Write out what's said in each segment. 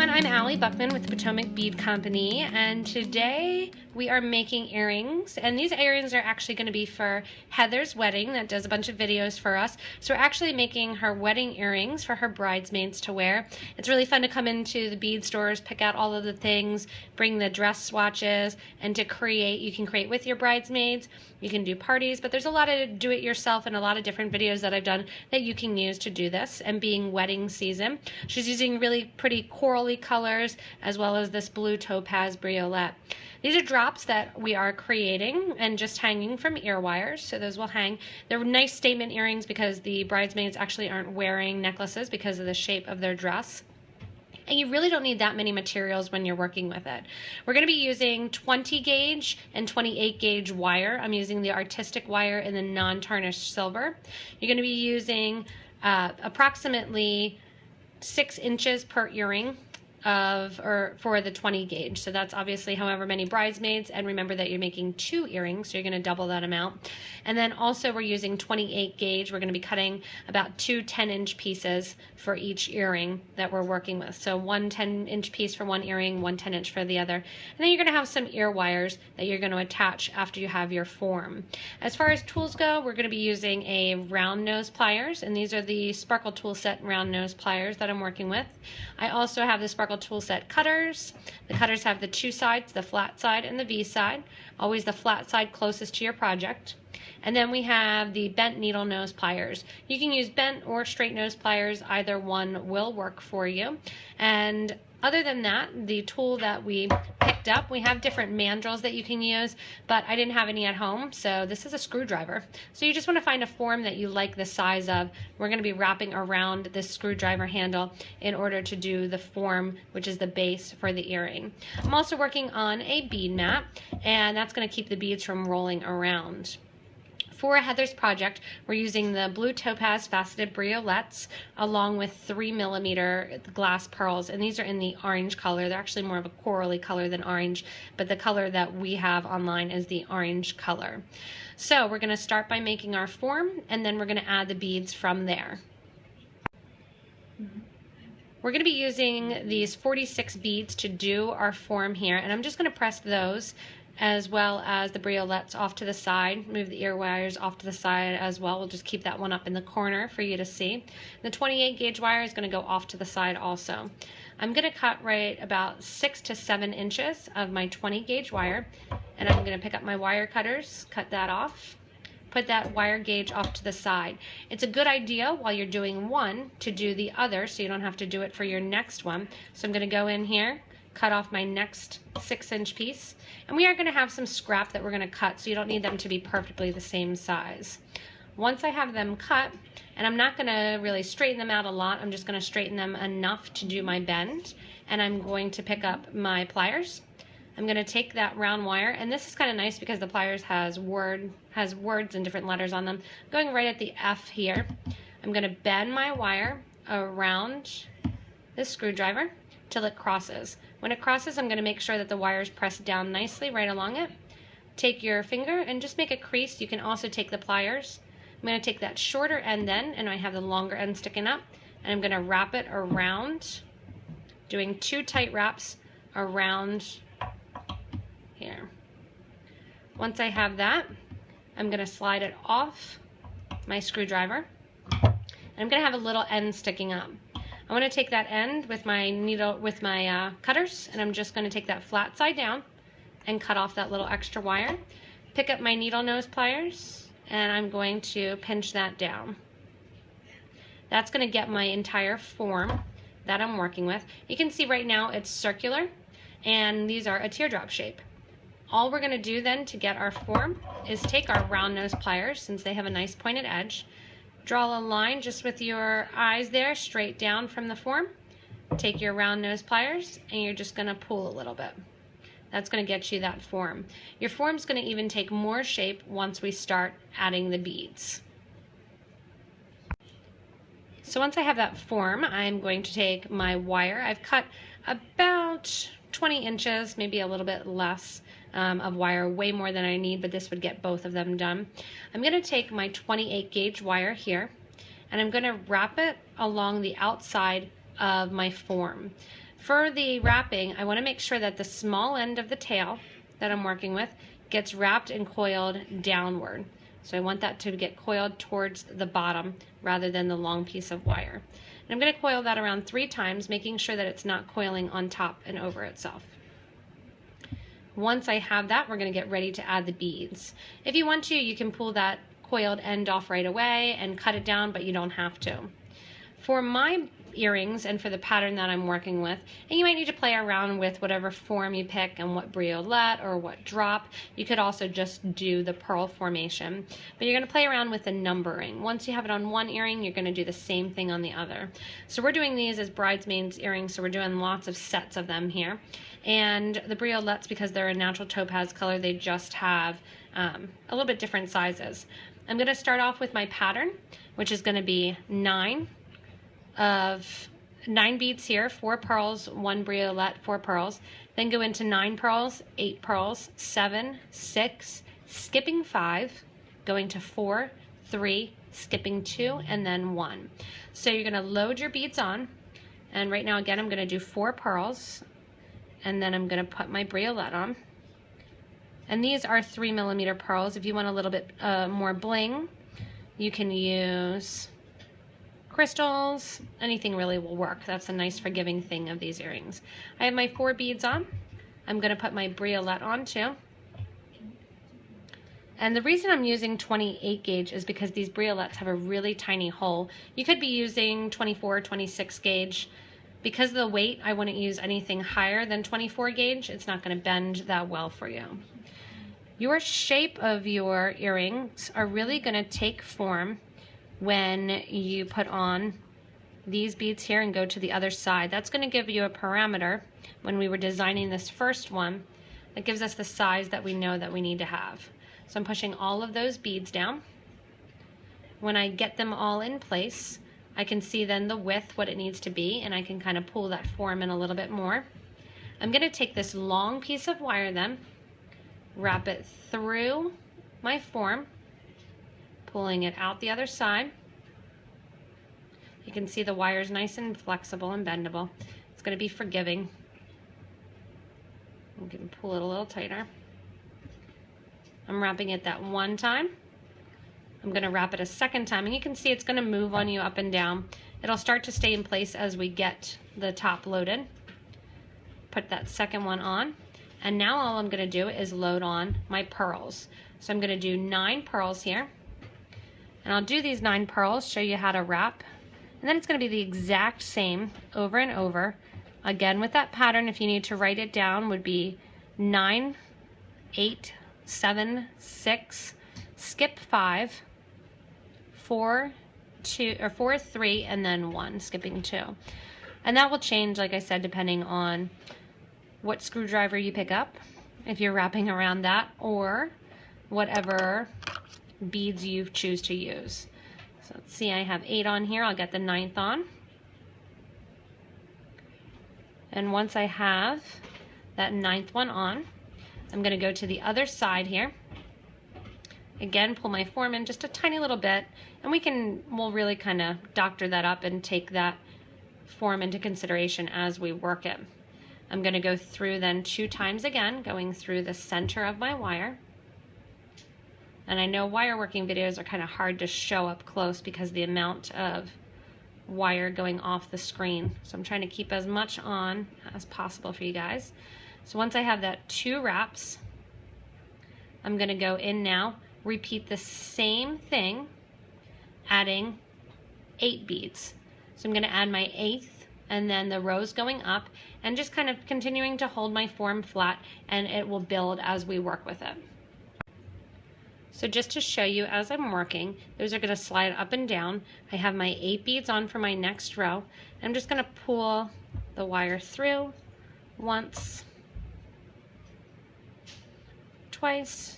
everyone, I'm Allie Buckman with the Potomac Bead Company, and today we are making earrings, and these earrings are actually going to be for Heather's wedding that does a bunch of videos for us. So we're actually making her wedding earrings for her bridesmaids to wear. It's really fun to come into the bead stores, pick out all of the things, bring the dress swatches, and to create. You can create with your bridesmaids, you can do parties, but there's a lot of do-it-yourself and a lot of different videos that I've done that you can use to do this. And being wedding season, she's using really pretty corally colors as well as this blue topaz briolette. These are drops that we are creating and just hanging from ear wires, so those will hang. They're nice statement earrings because the bridesmaids actually aren't wearing necklaces because of the shape of their dress. And you really don't need that many materials when you're working with it. We're going to be using 20 gauge and 28 gauge wire. I'm using the artistic wire in the non-tarnished silver. You're going to be using approximately 6 inches per earring for the 20 gauge. So that's obviously however many bridesmaids, and remember that you're making 2 earrings, so you're going to double that amount. And then also we're using 28 gauge. We're going to be cutting about 2 10-inch pieces for each earring that we're working with. So one 10-inch piece for one earring, one 10-inch for the other. And then you're going to have some ear wires that you're going to attach after you have your form. As far as tools go, we're going to be using a round nose pliers, and these are the Sparkle Tool Set round nose pliers that I'm working with. I also have the Sparkle Tool Set cutters. The cutters have the 2 sides, the flat side and the V side. Always the flat side closest to your project. And then we have the bent needle nose pliers. You can use bent or straight nose pliers. Either one will work for you. And other than that, the tool that we picked up, we have different mandrels that you can use, but I didn't have any at home, so this is a screwdriver. So you just want to find a form that you like the size of. We're going to be wrapping around this screwdriver handle in order to do the form, which is the base for the earring. I'm also working on a bead mat, and that's going to keep the beads from rolling around. For Heather's project, we're using the blue topaz faceted briolettes along with 3mm glass pearls, and these are in the orange color. They're actually more of a corally color than orange, but the color that we have online is the orange color. So we're going to start by making our form, and then we're going to add the beads from there. We're going to be using these 46 beads to do our form here, and I'm just going to press those as well as the briolettes off to the side. Move the ear wires off to the side as well. We'll just keep that one up in the corner for you to see. The 28 gauge wire is going to go off to the side also. I'm going to cut right about 6 to 7 inches of my 20 gauge wire, and I'm going to pick up my wire cutters, cut that off, put that wire gauge off to the side. It's a good idea while you're doing one to do the other so you don't have to do it for your next one. So I'm going to go in here, cut off my next 6-inch piece, and we are going to have some scrap that we're going to cut, so you don't need them to be perfectly the same size. Once I have them cut, and I'm not going to really straighten them out a lot, I'm just going to straighten them enough to do my bend, and I'm going to pick up my pliers. I'm going to take that round wire, and this is kind of nice because the pliers has words and different letters on them. Going right at the F here, I'm going to bend my wire around this screwdriver till it crosses. When it crosses, I'm going to make sure that the wire is pressed down nicely right along it. Take your finger and just make a crease. You can also take the pliers. I'm going to take that shorter end then, and I have the longer end sticking up, and I'm going to wrap it around, doing 2 tight wraps around here. Once I have that, I'm going to slide it off my screwdriver, and I'm going to have a little end sticking up. I want to take that end with my cutters, and I'm just going to take that flat side down and cut off that little extra wire. Pick up my needle nose pliers, and I'm going to pinch that down. That's going to get my entire form that I'm working with. You can see right now it's circular, and these are a teardrop shape. All we're going to do then to get our form is take our round nose pliers, since they have a nice pointed edge. Draw a line just with your eyes there straight down from the form. Take your round nose pliers, and you're just going to pull a little bit. That's going to get you that form. Your form's going to even take more shape once we start adding the beads. So once I have that form, I'm going to take my wire. I've cut about 20 inches, maybe a little bit less of wire, way more than I need, but this would get both of them done. I'm going to take my 28 gauge wire here, and I'm going to wrap it along the outside of my form. For the wrapping, I want to make sure that the small end of the tail that I'm working with gets wrapped and coiled downward. So I want that to get coiled towards the bottom rather than the long piece of wire. And I'm going to coil that around 3 times, making sure that it's not coiling on top and over itself. Once I have that, we're going to get ready to add the beads. If you want to, you can pull that coiled end off right away and cut it down, but you don't have to. For my earrings and for the pattern that I'm working with, and you might need to play around with whatever form you pick and what briolette or what drop. You could also just do the pearl formation, but you're going to play around with the numbering. Once you have it on one earring, you're going to do the same thing on the other. So we're doing these as bridesmaids earrings, so we're doing lots of sets of them here. And the briolettes, because they're a natural topaz color, they just have a little bit different sizes. I'm going to start off with my pattern, which is going to be 9 beads here, 4 pearls, 1 briolette, 4 pearls, then go into 9 pearls, 8 pearls, 7, 6, skipping 5, going to 4, 3, skipping 2, and then 1. So you're going to load your beads on, and right now again I'm going to do 4 pearls, and then I'm going to put my briolette on. And these are 3mm pearls. If you want a little bit more bling, you can use crystals. Anything really will work. That's a nice forgiving thing of these earrings. I have my 4 beads on. I'm going to put my briolette on too. And the reason I'm using 28 gauge is because these briolettes have a really tiny hole. You could be using 24 or 26 gauge. Because of the weight, I wouldn't use anything higher than 24 gauge. It's not going to bend that well for you. Your shape of your earrings are really going to take form when you put on these beads here and go to the other side. That's going to give you a parameter when we were designing this first one that gives us the size that we know that we need to have. So I'm pushing all of those beads down. When I get them all in place, I can see then the width, what it needs to be, and I can kind of pull that form in a little bit more. I'm going to take this long piece of wire then, wrap it through my form, pulling it out the other side. You can see the wire's nice and flexible and bendable. It's going to be forgiving. You can pull it a little tighter. I'm wrapping it that one time. I'm going to wrap it a second time, and you can see it's going to move on you up and down. It'll start to stay in place as we get the top loaded. Put that second one on, and now all I'm going to do is load on my pearls. So I'm going to do 9 pearls here, and I'll do these 9 pearls, show you how to wrap, and then it's going to be the exact same over and over. Again, with that pattern, if you need to write it down, would be 9, 8, 7, 6, skip 5, 4, 2, or 4, 3, and then 1, skipping 2. And that will change, like I said, depending on what screwdriver you pick up, if you're wrapping around that, or whatever beads you choose to use. So let's see, I have 8 on here. I'll get the 9th on. And once I have that 9th one on, I'm going to go to the other side here. Again, pull my form in just a tiny little bit, and we'll really kind of doctor that up and take that form into consideration as we work it. I'm going to go through then 2 times again, going through the center of my wire. And I know wire working videos are kind of hard to show up close because the amount of wire going off the screen. So I'm trying to keep as much on as possible for you guys. So once I have that 2 wraps, I'm going to go in now, repeat the same thing, adding 8 beads. So I'm going to add my 8th and then the rows going up, and just kind of continuing to hold my form flat, and it will build as we work with it. So just to show you as I'm working, those are going to slide up and down. I have my 8 beads on for my next row. I'm just going to pull the wire through once, twice,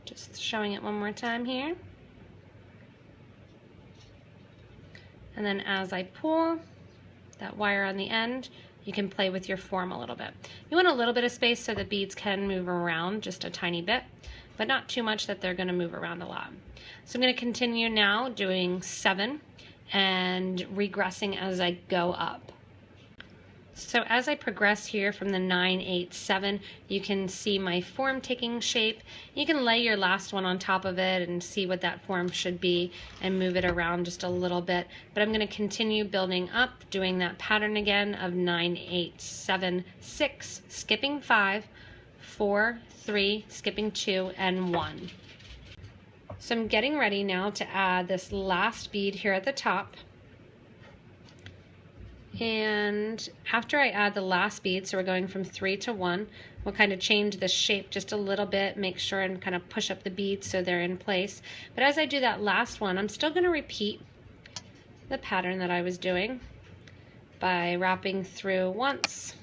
just showing it one more time here. And then as I pull that wire on the end, you can play with your form a little bit. You want a little bit of space so the beads can move around just a tiny bit, but not too much that they're going to move around a lot. So I'm going to continue now doing 7 and regressing as I go up. So as I progress here from the 9, 8, 7, you can see my form taking shape. You can lay your last one on top of it and see what that form should be and move it around just a little bit. But I'm going to continue building up, doing that pattern again of 9, 8, 7, 6, skipping 5, 4, 3, skipping 2, and 1. So I'm getting ready now to add this last bead here at the top. And after I add the last bead, so we're going from 3 to 1, we'll kind of change the shape just a little bit, make sure and kind of push up the beads so they're in place. But as I do that last one, I'm still going to repeat the pattern that I was doing by wrapping through once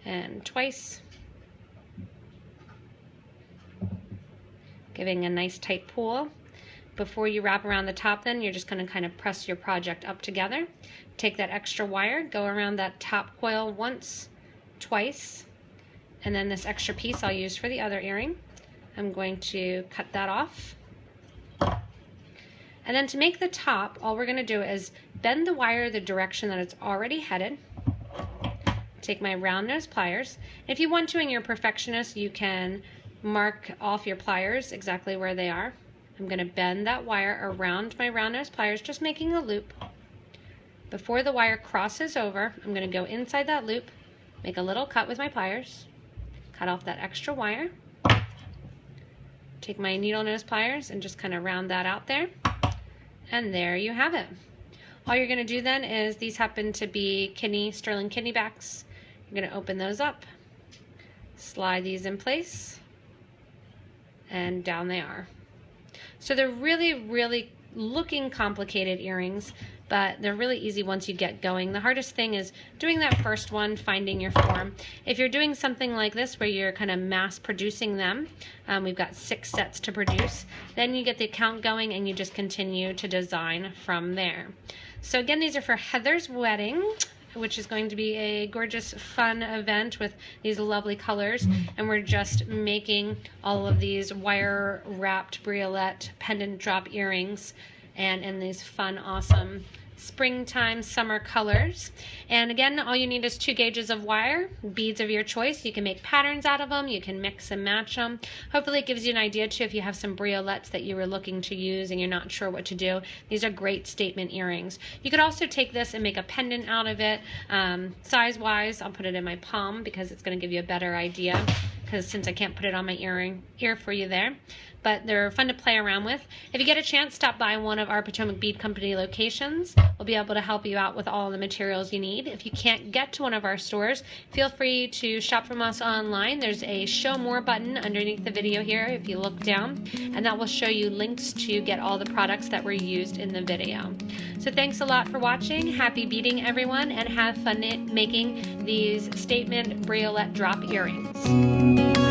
and twice, giving a nice tight pull. Before you wrap around the top, then you're just going to kind of press your project up together. Take that extra wire, go around that top coil once, twice, and then this extra piece I'll use for the other earring. I'm going to cut that off. And then to make the top, all we're going to do is bend the wire the direction that it's already headed. Take my round nose pliers. If you want to, and you're a perfectionist, you can mark off your pliers exactly where they are. I'm going to bend that wire around my round nose pliers, just making a loop. Before the wire crosses over, I'm going to go inside that loop, make a little cut with my pliers, cut off that extra wire, take my needle nose pliers and just kind of round that out there, and there you have it. All you're going to do then is, these happen to be sterling kidney backs. You're going to open those up, slide these in place, and down they are. So they're really looking complicated earrings, but they're really easy once you get going. The hardest thing is doing that first one, finding your form. If you're doing something like this where you're kind of mass producing them, we've got 6 sets to produce, then you get the count going and you just continue to design from there. So again, these are for Heather's wedding, which is going to be a gorgeous, fun event with these lovely colors. And we're just making all of these wire-wrapped briolette pendant drop earrings, and in these fun, awesome springtime, summer colors. And again, all you need is 2 gauges of wire, beads of your choice. You can make patterns out of them. You can mix and match them. Hopefully it gives you an idea too if you have some briolettes that you were looking to use and you're not sure what to do. These are great statement earrings. You could also take this and make a pendant out of it. Size-wise, I'll put it in my palm because it's going to give you a better idea, because since I can't put it on my ear for you there. But they're fun to play around with. If you get a chance, stop by one of our Potomac Bead Company locations. We'll be able to help you out with all the materials you need. If you can't get to one of our stores, feel free to shop from us online. There's a Show More button underneath the video here if you look down, and that will show you links to get all the products that were used in the video. So thanks a lot for watching. Happy beading, everyone, and have fun making these statement briolette drop earrings.